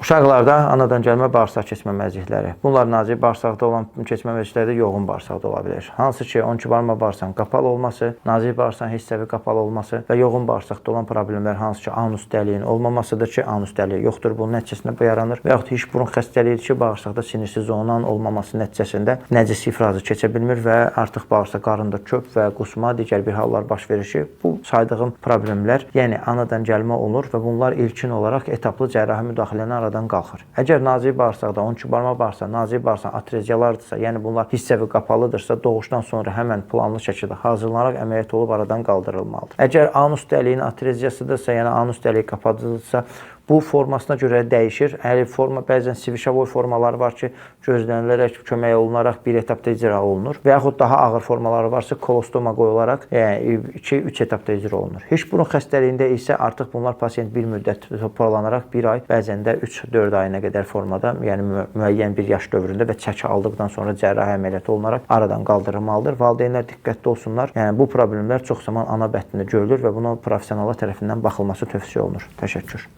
Uşaqlarda anadan gəlmə bağırsaq keçmə məzikləri. Bunlar nazik bağırsaqda olan keçmə məzikləri də yoğun bağırsaqda ola bilər. Hansı ki, 12 barmaq bağırsağın qapalı olması, nazik bağırsağın hissəvi qapalı olması və yoğun bağırsaqda olan problemlər hansı ki, anus dəliyin olmamasıdır ki, anus dəliyi yoxdur. Bunun nəticəsində bu yaranır. Və yaxud iç burun xəstəliyidir ki, bağırsaqda sinirsiz zonanın olmaması nəticəsində nəcis ifrazı keçə bilmir və artıq bağırsaq qarında köp və qusma, digər bir hallar baş verir ki, bu saydığım problemlər, yəni anadan gəlmə olur və bunlar ilkin olaraq etaplı cərrahi müdaxilənin aradan qalxır. Əgər nazik bağırsaqda 12 barmaq bağırsaq, nazik bağırsaq atreziyalardırsa, yəni bunlar hissəvi qapalıdırsa, doğuşdan sonra həmən planlı şəkildə hazırlanaraq əməliyyat olub aradan qaldırılmalıdır. Əgər anus dəliyinin atreziyasıdırsa, yəni anus dəliyi qapalıdırsa, bu formasına görə dəyişir. Forma bəzən sivişavoy formaları var ki, gözlənilərək, kömək olunaraq bir etapda icra olunur. Və yaxud daha ağır formaları varsa, kolostoma qoyularaq 2-3 etapda icra olunur. İç burun xəstəliyində isə artıq bunlar pasiyent bir müddət toparlanaraq 1 ay, bəzən də 3-4 ayına qədər formada, yəni müəyyən bir yaş dövründə və çəki aldıqdan sonra cərrahi əməliyyat olunaraq aradan qaldırılmalıdır. Valideynlər diqqətli olsunlar. Yəni bu problemlər çox zaman ana bətnində görülür və buna professionallar tərəfindən baxılması tövsiyə olunur. Təşəkkür.